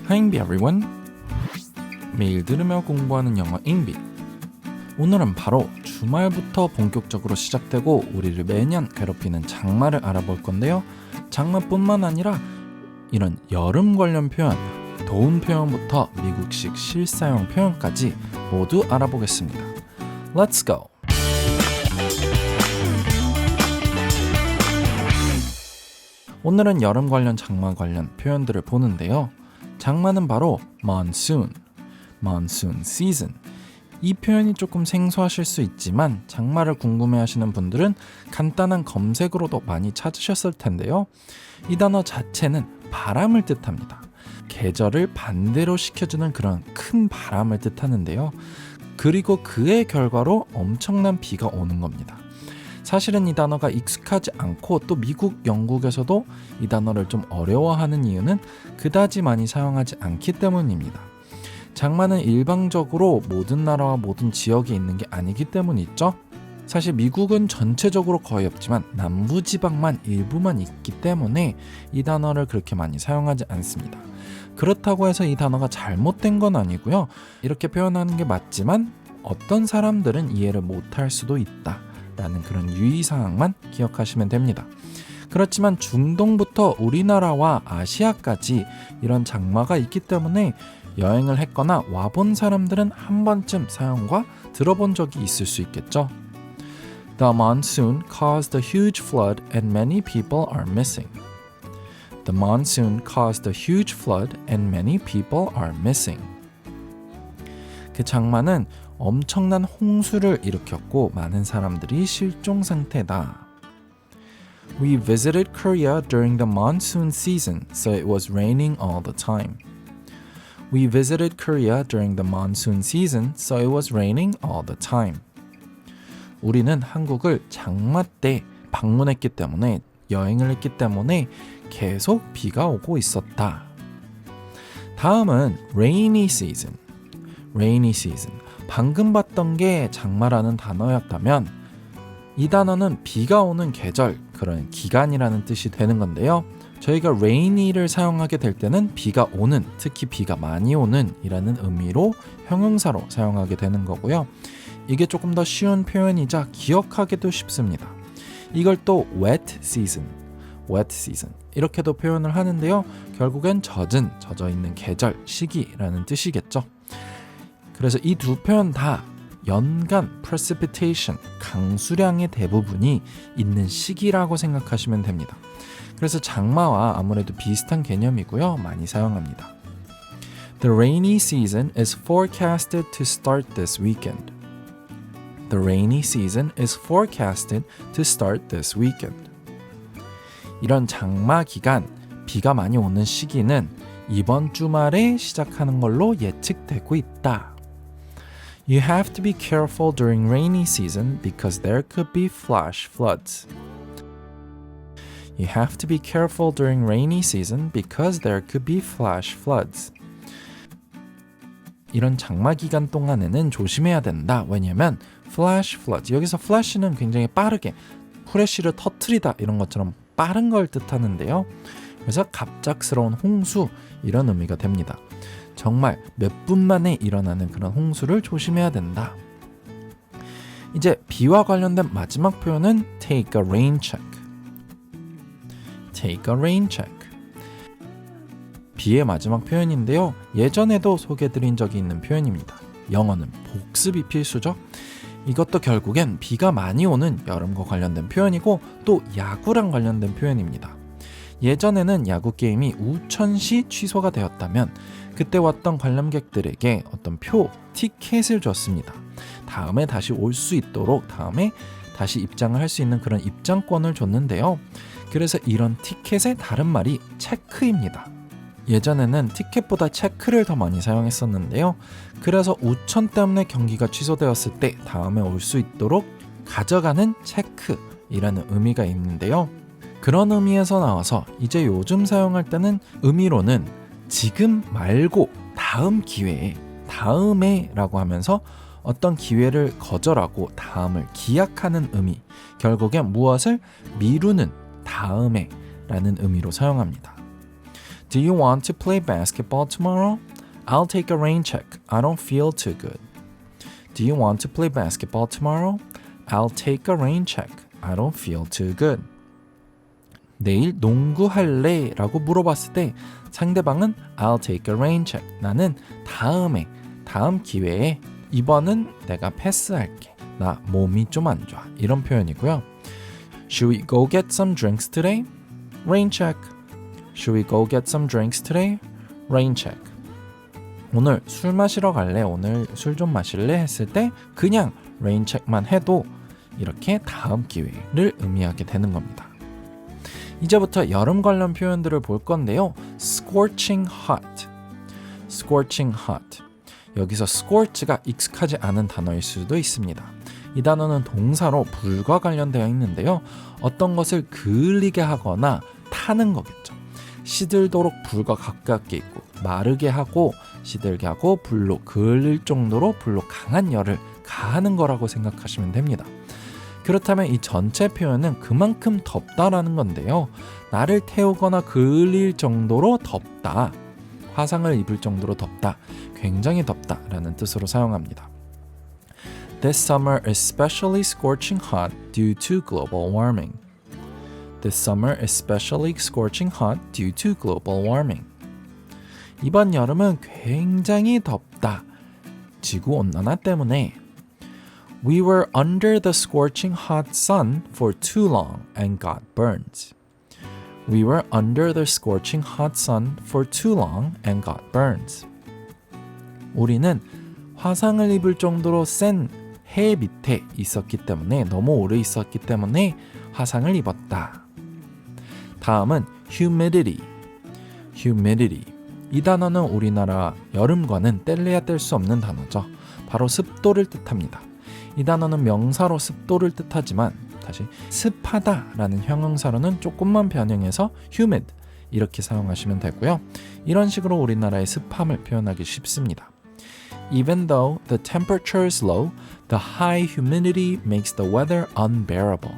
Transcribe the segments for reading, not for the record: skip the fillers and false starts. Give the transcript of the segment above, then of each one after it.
Hi everyone. 매일 들으며 공부하는 영어 잉비. 오늘은 바로 주말부터 본격적으로 시작되고 우리를 매년 괴롭히는 장마를 알아볼 건데요. 장마뿐만 아니라 이런 여름 관련 표현, 더운 표현부터 미국식 실사용 표현까지 모두 알아보겠습니다. Let's go! 오늘은 여름 관련 장마 관련 표현들을 보는데요. 장마는 바로 monsoon season. 이 표현이 조금 생소하실 수 있지만 장마를 궁금해하시는 분들은 간단한 검색으로도 많이 찾으셨을 텐데요. 이 단어 자체는 바람을 뜻합니다. 계절을 반대로 시켜주는 그런 큰 바람을 뜻하는데요. 그리고 그의 결과로 엄청난 비가 오는 겁니다. 사실은 이 단어가 익숙하지 않고 또 미국, 영국에서도 이 단어를 좀 어려워하는 이유는 그다지 많이 사용하지 않기 때문입니다. 장마는 일방적으로 모든 나라와 모든 지역에 있는 게 아니기 때문이죠. 사실 미국은 전체적으로 거의 없지만 남부지방만 일부만 있기 때문에 이 단어를 그렇게 많이 사용하지 않습니다. 그렇다고 해서 이 단어가 잘못된 건 아니고요. 이렇게 표현하는 게 맞지만 어떤 사람들은 이해를 못할 수도 있다 라는 그런 유의사항만 기억하시면 됩니다. 그렇지만 중동부터 우리나라와 아시아까지 이런 장마가 있기 때문에 여행을 했거나 와본 사람들은 한 번쯤 사용과 들어본 적이 있을 수 있겠죠. The monsoon caused a huge flood and many people are missing. The monsoon caused a huge flood and many people are missing. 그 장마는 엄청난 홍수를 일으켰고 많은 사람들이 실종 상태다. We visited Korea during the monsoon season, so it was raining all the time. We visited Korea during the monsoon season, so it was raining all the time. 우리는 한국을 장마 때 방문했기 때문에 여행을 했기 때문에 계속 비가 오고 있었다. 다음은 rainy season. rainy season. 방금 봤던 게 장마라는 단어였다면 이 단어는 비가 오는 계절, 그런 기간이라는 뜻이 되는 건데요. 저희가 rainy를 사용하게 될 때는 비가 오는, 특히 비가 많이 오는 이라는 의미로 형용사로 사용하게 되는 거고요. 이게 조금 더 쉬운 표현이자 기억하기도 쉽습니다. 이걸 또 wet season 이렇게도 표현을 하는데요. 결국엔 젖은, 젖어있는 계절, 시기라는 뜻이겠죠. 그래서 이 두 표현 다 연간 precipitation, 강수량의 대부분이 있는 시기라고 생각하시면 됩니다. 그래서 장마와 아무래도 비슷한 개념이고요. 많이 사용합니다. The rainy season is forecasted to start this weekend. The rainy season is forecasted to start this weekend. 이런 장마 기간, 비가 많이 오는 시기는 이번 주말에 시작하는 걸로 예측되고 있다. You have to be careful during rainy season because there could be flash floods. You have to be careful during rainy season because there could be flash floods. 이런 장마 기간 동안에는 조심해야 된다. 왜냐면 flash floods, 여기서 flash는 굉장히 빠르게 후레쉬를 터트리다 이런 것처럼 빠른 걸 뜻하는데요. 그래서 갑작스러운 홍수 이런 의미가 됩니다. 정말 몇 분 만에 일어나는 그런 홍수를 조심해야 된다. 이제 비와 관련된 마지막 표현은 take a rain check. Take a rain check. 비의 마지막 표현인데요. 예전에도 소개해드린 적이 있는 표현입니다. 영어는 복습이 필수죠. 이것도 결국엔 비가 많이 오는 여름과 관련된 표현이고 또 야구랑 관련된 표현입니다. 예전에는 야구 게임이 우천시 취소가 되었다면 그때 왔던 관람객들에게 어떤 표, 티켓을 줬습니다. 다음에 다시 올 수 있도록 다음에 다시 입장을 할 수 있는 그런 입장권을 줬는데요. 그래서 이런 티켓의 다른 말이 체크입니다. 예전에는 티켓보다 체크를 더 많이 사용했었는데요. 그래서 우천 때문에 경기가 취소되었을 때 다음에 올 수 있도록 가져가는 체크이라는 의미가 있는데요. 그런 의미에서 나와서 이제 요즘 사용할 때는 의미로는 지금 말고 다음 기회에, 다음에 라고 하면서 어떤 기회를 거절하고 다음을 기약하는 의미, 결국엔 무엇을 미루는 다음에 라는 의미로 사용합니다. Do you want to play basketball tomorrow? I'll take a rain check. I don't feel too good. Do you want to play basketball tomorrow? I'll take a rain check. I don't feel too good. 내일 농구할래? 라고 물어봤을 때 상대방은 I'll take a rain check. 나는 다음 기회에 이번은 내가 패스할게. 나 몸이 좀 안 좋아. 이런 표현이고요. Should we go get some drinks today? Rain check. Should we go get some drinks today? Rain check. 오늘 술 마시러 갈래? 오늘 술 좀 마실래? 했을 때 그냥 rain check만 해도 이렇게 다음 기회를 의미하게 되는 겁니다. 이제부터 여름 관련 표현들을 볼 건데요. scorching hot. scorching hot. 여기서 scorch가 익숙하지 않은 단어일 수도 있습니다. 이 단어는 동사로 불과 관련되어 있는데요. 어떤 것을 그을리게 하거나 타는 거겠죠. 시들도록 불과 가깝게 있고 마르게 하고 시들게 하고 불로 그을릴 정도로 불로 강한 열을 가하는 거라고 생각하시면 됩니다. 그렇다면 이 전체 표현은 그만큼 덥다라는 건데요. 나를 태우거나 그을릴 정도로 덥다. 화상을 입을 정도로 덥다. 굉장히 덥다라는 뜻으로 사용합니다. This summer is especially scorching hot due to global warming. This summer is especially scorching hot due to global warming. 이번 여름은 굉장히 덥다. 지구온난화 때문에. We were under the scorching hot sun for too long and got burns. We were under the scorching hot sun for too long and got burns. 우리는 화상을 입을 정도로 센 해 밑에 있었기 때문에 너무 오래 있었기 때문에 화상을 입었다. 다음은 humidity. humidity. 이 단어는 우리나라 여름과는 뗄래야 뗄 수 없는 단어죠. 바로 습도를 뜻합니다. 이 단어는 명사로 습도를 뜻하지만 다시 습하다라는 형용사로는 조금만 변형해서 humid 이렇게 사용하시면 되고요. 이런 식으로 우리나라의 습함을 표현하기 쉽습니다. Even though the temperature is low, the high humidity makes the weather unbearable.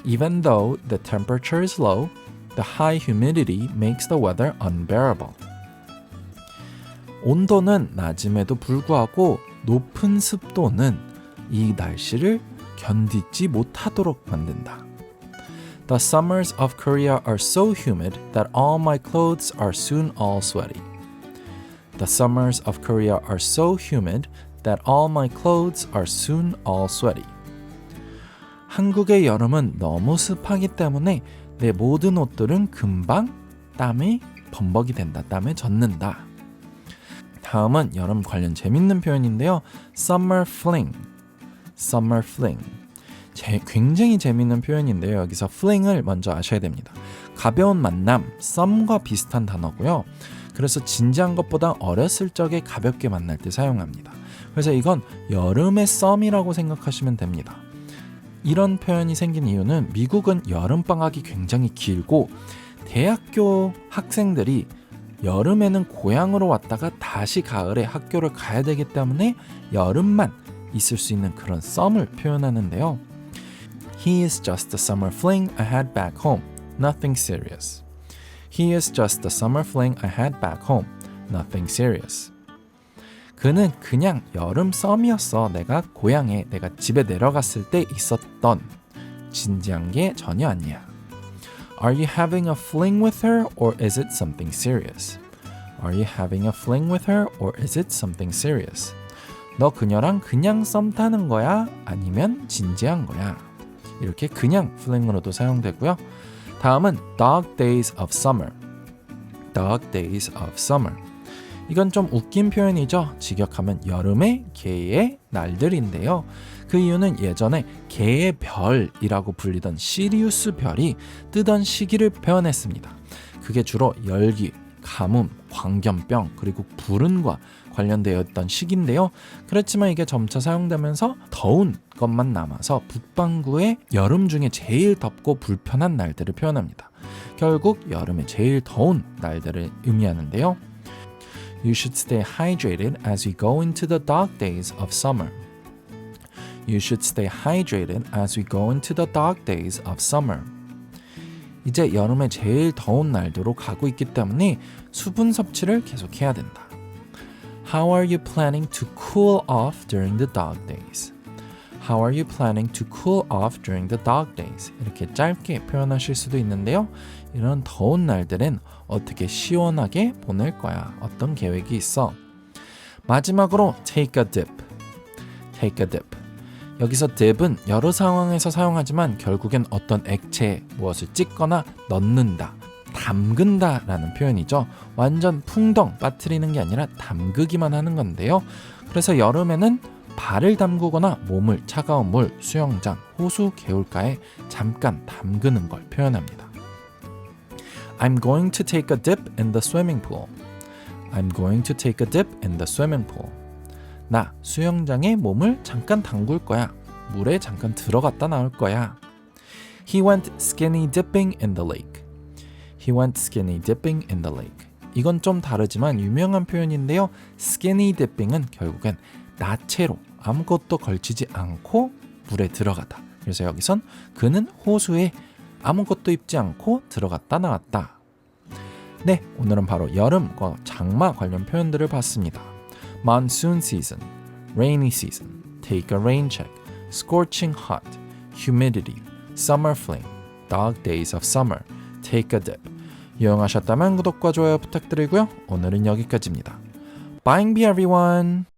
Even though the temperature is low, the high humidity makes the weather unbearable. 온도는 낮음에도 불구하고 높은 습도는 이 날씨를 견디지 못하도록 만든다. The summers of Korea are so humid that all my clothes are soon all sweaty. The summers of Korea are so humid that all my clothes are soon all sweaty. 한국의 여름은 너무 습하기 때문에 내 모든 옷들은 금방 땀에 범벅이 된다. 땀에 젖는다. 다음은 여름 관련 재밌는 표현인데요. Summer fling. Summer fling. 굉장히 재밌는 표현인데요. 여기서 fling을 먼저 아셔야 됩니다. 가벼운 만남, 썸과 비슷한 단어고요. 그래서 진지한 것보다 어렸을 적에 가볍게 만날 때 사용합니다. 그래서 이건 여름의 썸이라고 생각하시면 됩니다. 이런 표현이 생긴 이유는 미국은 여름방학이 굉장히 길고 대학교 학생들이 여름에는 고향으로 왔다가 다시 가을에 학교를 가야 되기 때문에 여름만 있을 수 있는 그런 썸을 표현하는데요. He is just the summer fling I had back home. Nothing serious. He is just the summer fling I had back home. Nothing serious. 그는 그냥 여름 썸이었어. 내가 고향에, 내가 집에 내려갔을 때 있었던 진지한 게 전혀 아니야. Are you having a fling with her or is it something serious? Are you having a fling with her or is it something serious? 너 그녀랑 그냥 썸 타는 거야? 아니면 진지한 거야? 이렇게 그냥 fling으로도 사용되고요. 다음은 dog days of summer. dog days of summer. 이건 좀 웃긴 표현이죠. 직역하면 여름의 개의 날들인데요. 그 이유는 예전에 개의 별이라고 불리던 시리우스 별이 뜨던 시기를 표현했습니다. 그게 주로 열기, 가뭄, 광견병 그리고 불운과 관련되어 있던 시기인데요. 그렇지만 이게 점차 사용되면서 더운 것만 남아서 북반구의 여름 중에 제일 덥고 불편한 날들을 표현합니다. 결국 여름의 제일 더운 날들을 의미하는데요. You should stay hydrated as we go into the dog days of summer. You should stay hydrated as we go into the dog days of summer. 이제 여름에 제일 더운 날도로 가고 있기 때문에 수분 섭취를 계속해야 된다. How are you planning to cool off during the dog days? How are you planning to cool off during the dog days? 이렇게 짧게 표현하실 수도 있는데요. 이런 더운 날들은 어떻게 시원하게 보낼 거야? 어떤 계획이 있어? 마지막으로 take a dip. Take a dip. 여기서 dip은 여러 상황에서 사용하지만 결국엔 어떤 액체에 무엇을 찍거나 넣는다, 담근다 라는 표현이죠. 완전 풍덩 빠뜨리는 게 아니라 담그기만 하는 건데요. 그래서 여름에는 발을 담그거나 몸을 차가운 물, 수영장, 호수, 개울가에 잠깐 담그는 걸 표현합니다. I'm going to take a dip in the swimming pool. I'm going to take a dip in the swimming pool. 나 수영장에 몸을 잠깐 담글 거야. 물에 잠깐 들어갔다 나올 거야. He went skinny dipping in the lake. He went skinny dipping in the lake. 이건 좀 다르지만 유명한 표현인데요. skinny dipping은 결국엔 나체로 아무것도 걸치지 않고 물에 들어가다. 그래서 여기선 그는 호수에 아무것도 입지 않고 들어갔다 나왔다. 네, 오늘은 바로 여름과 장마 관련 표현들을 봤습니다. Monsoon season, rainy season, take a rain check, scorching hot, humidity, summer fling, dog days of summer, take a dip. 유용하셨다면 구독과 좋아요 부탁드리고요. 오늘은 여기까지입니다. Bye everyone!